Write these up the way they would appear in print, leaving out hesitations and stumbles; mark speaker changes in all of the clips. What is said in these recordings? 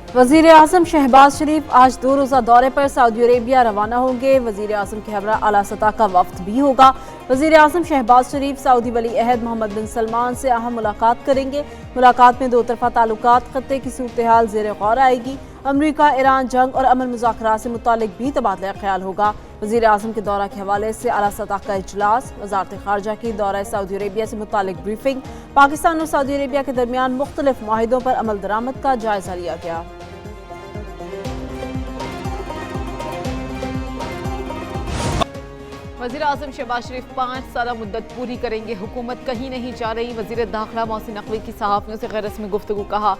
Speaker 1: वज़ीर आज़म शहबाज शरीफ आज 2 रोज़ा दौरे पर सऊदी अरेबिया रवाना होंगे। वज़ीर आज़म के हमरा आला सतह का वफ्द भी होगा। वज़ीर आज़म शहबाज शरीफ सऊदी वली अहद मोहम्मद बिन सलमान से अहम मुलाकात करेंगे। मुलाकात में दो तरफ़ा ताल्लुकात, खत्ते की सूरत हाल ज़ेर गौर आएगी। अमरीका ईरान जंग और अमन मुज़ाकरात से मुतालिक भी तबादला ख्याल होगा। वज़ीर आज़म के दौरा के हवाले से आला सतह का इजलास, वज़ारत ख़ारजा की दौरा सऊदी अरेबिया से मुतालिक ब्रीफिंग, पाकिस्तान और सऊदी अरेबिया के दरमियान मुख्तलिफ माहिदों पर अमल दरामद का जायज़ा लिया गया।
Speaker 2: वज़ीर आज़म शहबाज शरीफ 5 साल मुद्दत पूरी करेंगे, हुकूमत कहीं नहीं जा रही। वज़ीर दाखिला मोहसिन नकवी की सहाफ़ियों से गैर रस्मी गुफ्तगू। कहा,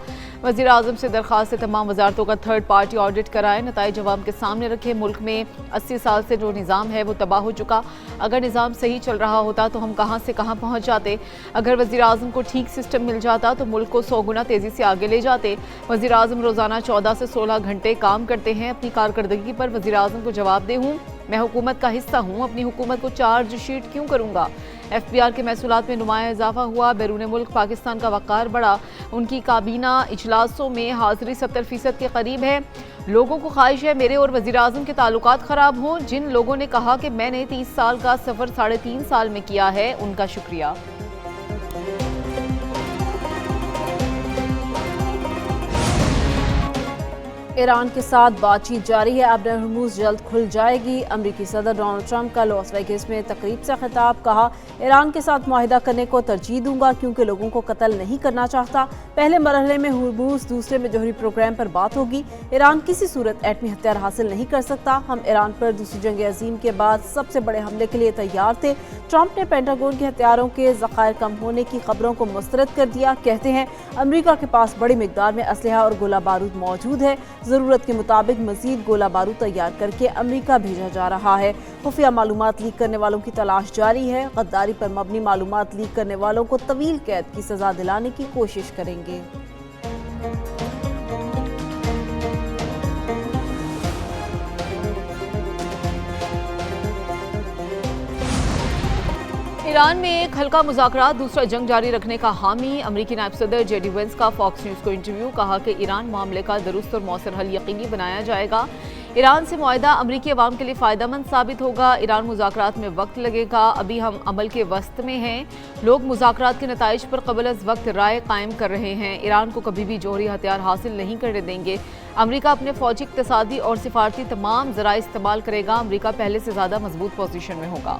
Speaker 2: वज़ीर आज़म से दरख्वास्त है तमाम वजारतों का थर्ड पार्टी ऑडिट कराएं, नताइज अवाम के सामने रखे। मुल्क में 80 साल से जो निज़ाम है वो तबाह हो चुका। अगर निज़ाम सही चल रहा होता तो हम कहाँ से कहाँ पहुँच जाते। अगर वज़ीर आज़म को ठीक सिस्टम मिल जाता तो मुल्क को 100 गुना तेज़ी से आगे ले जाते। वज़ीर आज़म रोज़ाना 14 से 16 घंटे काम करते हैं। अपनी कारकर्दगी पर वज़ीर आज़म को जवाबदेह हूँ। मैं हुकूमत का हिस्सा हूँ, अपनी हुकूमत को चार्ज शीट क्यों करूँगा। FBR के महसूलात में नुमाया इजाफा हुआ। बैरून मुल्क पाकिस्तान का वक़ार बढ़ा। उनकी काबीना इजलासों में हाज़िरी 70% के करीब है। लोगों को ख्वाहिश है मेरे और वज़ीर आज़म के ताल्लुकात ख़राब हों। जिन लोगों ने कहा कि मैंने 30 साल का सफ़र 3.5 साल में किया है, उनका शुक्रिया।
Speaker 1: ईरान के साथ बातचीत जारी है। अब हॉर्मुज़ जल्द खुल जाएगी। अमरीकी सदर डोनाल्ड ट्रंप का लॉस वेगास में तकरीब से खिताब। कहा, ईरान के साथ मुआहिदा करने को तरजीह दूंगा क्योंकि लोगों को कत्ल नहीं करना चाहता। पहले मरहले में हॉर्मुज़, दूसरे में जौहरी प्रोग्राम पर बात होगी। ईरान किसी सूरत एटमी हथियार हासिल नहीं कर सकता। हम ईरान पर दूसरी जंग अज़ीम के बाद सबसे बड़े हमले के लिए तैयार थे। ट्रंप ने पेंटागन के हथियारों के ज़खायर कम होने की खबरों को मुस्तरद कर दिया। कहते हैं अमरीका के पास बड़ी मिकदार में असलहा और गोला बारूद मौजूद है। ज़रूरत के मुताबिक मज़ीद गोला बारूद तैयार करके अमरीका भेजा जा रहा है। खुफिया मालूमात लीक करने वालों की तलाश जारी है। गद्दारी पर मबनी मालूमात लीक करने वालों को तवील कैद की सज़ा दिलाने की कोशिश करेंगे।
Speaker 2: ईरान में एक हल्का मुज़ाकरात, दूसरा जंग जारी रखने का हामी। अमरीकी नायब सदर JD वेंस का फॉक्स न्यूज़ को इंटरव्यू। कहा कि ईरान मामले का दुरुस्त और मौसर हल यकीनी बनाया जाएगा। ईरान से मुआहिदा अमरीकी अवाम के लिए फ़ायदेमंद साबित होगा। ईरान मुज़ाकरात में वक्त लगेगा, अभी हम अमल के वस्त में हैं। लोग मुज़ाकरात के नताइज पर क़बल अज़ वक्त राय कायम कर रहे हैं। ईरान को कभी भी जौहरी हथियार हासिल नहीं करने देंगे। अमरीका अपने फ़ौजी, इक़्तिसादी और सिफारती तमाम ज़राए इस्तेमाल करेगा। अमरीका पहले से ज़्यादा मजबूत पोजीशन में होगा।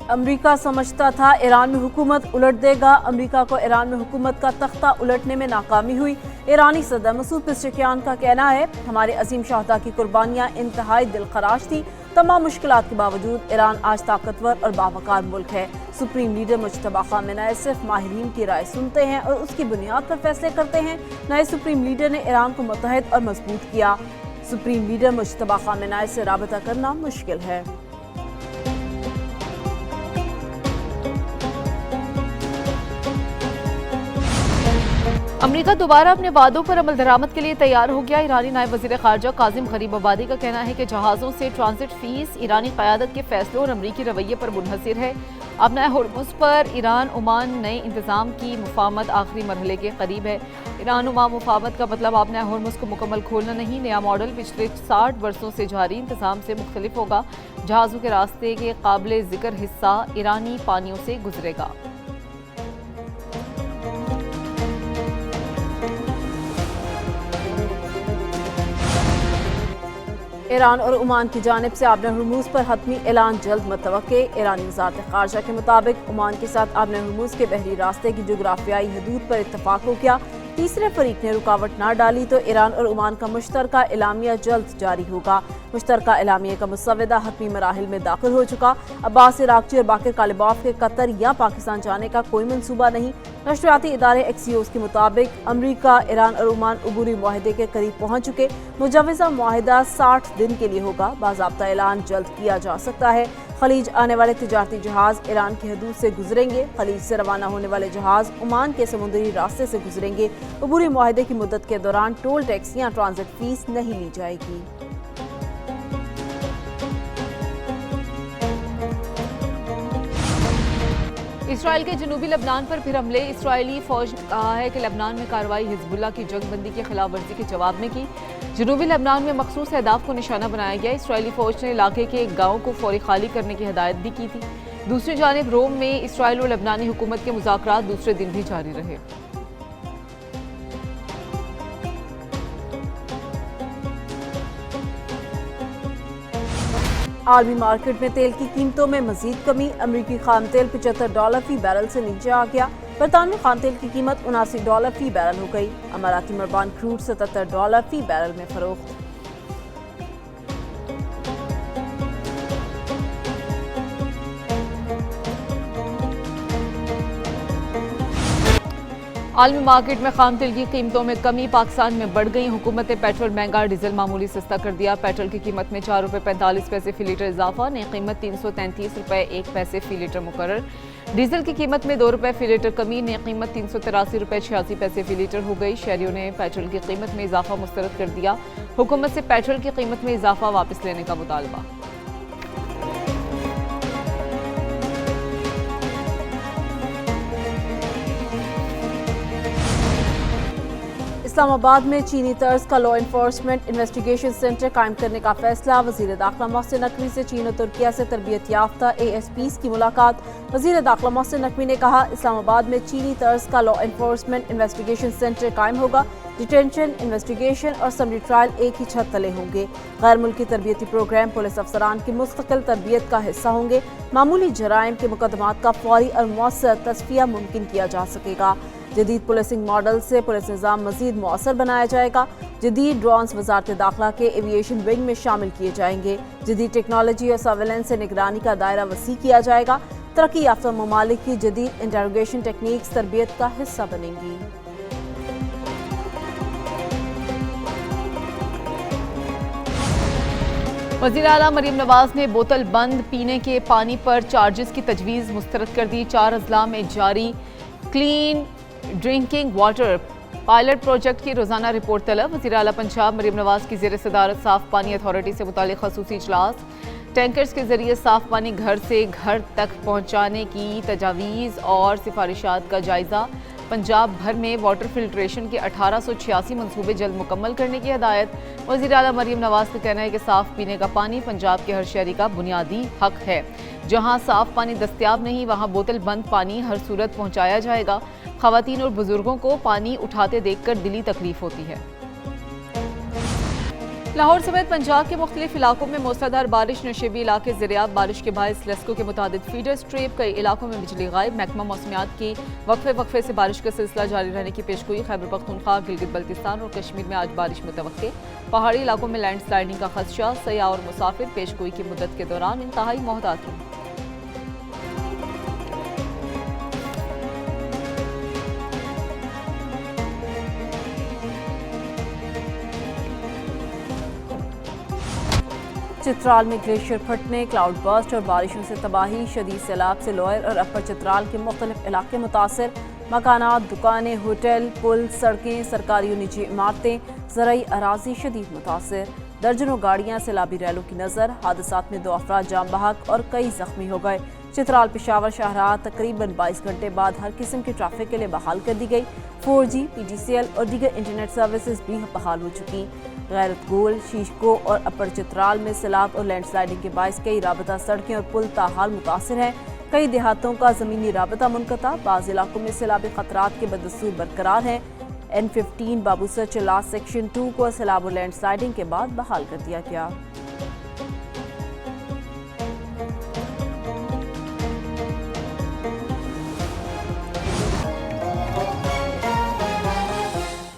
Speaker 1: अमरीका समझता था ईरान में हुकूमत उलट देगा। अमरीका को ईरान में हुकूमत का तख्ता उलटने में नाकामी हुई। ईरानी सदर मसूद पेज़ेशकियान का कहना है, हमारे अजीम शहदा की कुर्बानियाँ इंतहाई दिलखराश थी। तमाम मुश्किलात के बावजूद ईरान आज ताकतवर और बावकार मुल्क है। सुप्रीम लीडर मुज्तबा खामेनेई सिर्फ माहिरीन की राय सुनते हैं और उसकी बुनियाद पर फैसले करते हैं। नए सुप्रीम लीडर ने ईरान को मुत्तहिद और मजबूत किया। सुप्रीम लीडर मुज्तबा खामेनेई से राबता करना मुश्किल है।
Speaker 2: अमरीका दोबारा अपने वादों पर अमल दरामद के लिए तैयार हो गया। ईरानी नायब वज़ीर ख़ारजा काज़िम गरीबाबादी का कहना है कि जहाज़ों से ट्रांजिट फीस ईरानी क़यादत के फैसलों और अमरीकी रवैये पर मुनहसिर है। अब नए हॉर्मुज़ पर ईरान ओमान नए इंतज़ाम की मुफाहमत आखिरी मरहले के करीब है। ईरान ओमान मुफाहमत का मतलब अब नए हॉर्मुज़ को मुकम्मल खोलना नहीं, नया मॉडल पिछले 60 वर्षों से जारी इंतज़ाम से मुख्तलिफ होगा। जहाज़ों के रास्ते के काबिल ज़िक्र हिस्सा ईरानी पानियों से गुजरेगा।
Speaker 1: ईरान और ओमान की जानिब से आबने हॉर्मुज़ पर हतमी ऐलान जल्द मुतवक्के। ईरानी वज़ारत ख़ारजा के मुताबिक ओमान के साथ आबने हॉर्मुज़ के बहरी रास्ते की जोग्राफियाई हदूद पर इत्तफाक हो गया। तीसरे फरीक ने रुकावट ना डाली तो ईरान और ओमान का मुश्तरका एलामिया जल्द जारी होगा। मुश्तरका एलामिया का मुसवदा हतमी मराहिल में दाखिल हो चुका। अब्बास इराक़ची और बाकिर कालिबाफ के कतर या पाकिस्तान जाने का कोई मंसूबा नहीं। नशरियाती इदारे एक्सियोस के मुताबिक अमरीका, ईरान और ओमान अबूरी मुआहदे के करीब पहुँच चुके। मुजव्वज़ा मुआहदा 60 दिन के लिए होगा। बाज़ाब्ता ऐलान जल्द किया जा सकता है। खलीज आने वाले तिजारती जहाज ईरान की हदूद से गुजरेंगे। खलीज से रवाना होने वाले जहाज ओमान के समुद्री रास्ते से गुजरेंगे। अबूरी मुआहदे की मुद्दत के दौरान टोल टैक्स या ट्रांजिट फीस नहीं ली जाएगी।
Speaker 2: اسرائیل کے جنوبی لبنان پر پھر حملے۔ اسرائیلی فوج نے کہا ہے کہ لبنان میں کارروائی حزب اللہ کی جنگ بندی کی خلاف ورزی کے جواب میں کی۔ جنوبی لبنان میں مخصوص اہداف کو نشانہ بنایا گیا۔ اسرائیلی فوج نے علاقے کے ایک گاؤں کو فوری خالی کرنے کی ہدایت بھی کی تھی۔ دوسری جانب روم میں اسرائیل اور لبنانی حکومت کے مذاکرات دوسرے دن بھی جاری رہے۔
Speaker 1: عالمی مارکیٹ میں تیل کی قیمتوں میں مزید کمی۔ امریکی خام تیل $75 فی بیرل سے نیچے آ گیا۔ برطانوی خام تیل کی قیمت $79 فی بیرل ہو گئی۔ اماراتی مربان کروڈ $77 فی بیرل میں فروخت۔
Speaker 2: عالمی مارکیٹ میں خام تیل کی قیمتوں میں کمی۔ پاکستان میں بڑھ گئی۔ حکومت پیٹرول مہنگا، ڈیزل معمولی سستا کر دیا۔ پیٹرول کی قیمت میں ₹4.45 فی لیٹر اضافہ، نئی قیمت ₹333.1 فی لیٹر مقرر۔ ڈیزل کی قیمت میں ₹2 فی لیٹر کمی، نئی قیمت ₹383.86 فی لیٹر ہو گئی۔ شہریوں نے پیٹرول کی قیمت میں اضافہ مسترد کر دیا۔ حکومت سے پیٹرول کی قیمت میں اضافہ واپس لینے کا مطالبہ۔
Speaker 1: اسلام آباد میں چینی طرز کا لا انفورسمنٹ انویسٹیگیشن سینٹر قائم کرنے کا فیصلہ۔ وزیر داخلہ محسن نقوی سے چین و ترکیہ سے تربیت یافتہ ASPs کی ملاقات۔ وزیر داخلہ محسن نقوی نے کہا، اسلام آباد میں چینی طرز کا لا انفورسمنٹ انویسٹیگیشن سینٹر قائم ہوگا۔ ڈیٹینشن، انویسٹیگیشن اور سمری ٹرائل ایک ہی چھت تلے ہوں گے۔ غیر ملکی تربیتی پروگرام پولیس افسران کی مستقل تربیت کا حصہ ہوں گے۔ معمولی جرائم کے مقدمات کا فوری اور مؤثر تصفیہ ممکن کیا جا سکے گا۔ جدید پولیسنگ ماڈل سے پولیس نظام مزید مؤثر بنایا جائے گا۔ جدید ڈرونز وزارت داخلہ کے ایویشن ونگ میں شامل کیے جائیں گے۔ جدید ٹیکنالوجی اور سرویلنس سے نگرانی کا دائرہ وسیع کیا جائے گا۔ ترقی یافتہ ممالک کی جدید انٹروگیشن ٹیکنیکس تربیت کا حصہ بنیں گی۔
Speaker 2: وزیر اعلیٰ مریم نواز نے بوتل بند پینے کے پانی پر چارجز کی تجویز مسترد کر دی۔ 4 اضلاع میں جاری clean drinking water pilot project کی روزانہ رپورٹ طلب۔ وزیر اعلیٰ پنجاب مریم نواز کی زیر صدارت صاف پانی اتھارٹی سے متعلق خصوصی اجلاس۔ ٹینکرز کے ذریعے صاف پانی گھر سے گھر تک پہنچانے کی تجاویز اور سفارشات کا جائزہ۔ پنجاب بھر میں واٹر فلٹریشن کے 1886 منصوبے جلد مکمل کرنے کی ہدایت۔ وزیر اعلیٰ مریم نواز کا کہنا ہے کہ صاف پینے کا پانی پنجاب کے ہر شہری کا بنیادی حق ہے۔ جہاں صاف پانی دستیاب نہیں وہاں بوتل بند پانی ہر صورت پہنچایا جائے گا۔ خواتین اور بزرگوں کو پانی اٹھاتے دیکھ کر دلی تکلیف ہوتی ہے۔ لاہور سمیت پنجاب کے مختلف علاقوں میں موسلادھار بارش، نشیبی علاقے زیراب۔ بارش کے باعث لیسکو کے متعدد فیڈرز ٹریپ، کئی علاقوں میں بجلی غائب۔ محکمہ موسمیات کی وقفے سے بارش کا سلسلہ جاری رہنے کی پیشگوئی۔ خیبر پختونخوا، گلگت بلتستان اور کشمیر میں آج بارش متوقع۔ پہاڑی علاقوں میں لینڈ سلائڈنگ کا خدشہ۔ سیاح اور مسافر پیشگوئی کی مدت کے دوران انتہائی محتاط رہیں۔
Speaker 1: چترال میں گلیشیئر پھٹنے، کلاؤڈ برسٹ اور بارشوں سے تباہی۔ شدید سیلاب سے لوئر اور اپر چترال کے مختلف علاقے متاثر۔ مکانات، دکانیں، ہوٹل، پل، سڑکیں، سرکاری و نجی عمارتیں، زرعی اراضی شدید متاثر۔ درجنوں گاڑیاں سیلابی ریلوں کی نظر۔ حادثات میں 2 افراد جاں بحق اور کئی زخمی ہو گئے۔ چترال پشاور شاہراہ تقریباً 22 گھنٹے بعد ہر قسم کے ٹریفک کے لیے بحال کر دی گئی۔ 4G، PTCL اور دیگر انٹرنیٹ سروسز بھی بحال ہو چکی۔ غیرت گول، شیشکو اور اپر چترال میں سیلاب اور لینڈ سلائڈنگ کے باعث کئی رابطہ سڑکیں اور پل تاحال متاثر ہیں۔ کئی دیہاتوں کا زمینی رابطہ منقطع۔ بعض علاقوں میں سیلابی خطرات کے بدستور برقرار ہیں۔ N15 بابوسر چلاس سیکشن 2 کو سیلاب اور لینڈ سلائڈنگ کے بعد بحال کر دیا گیا۔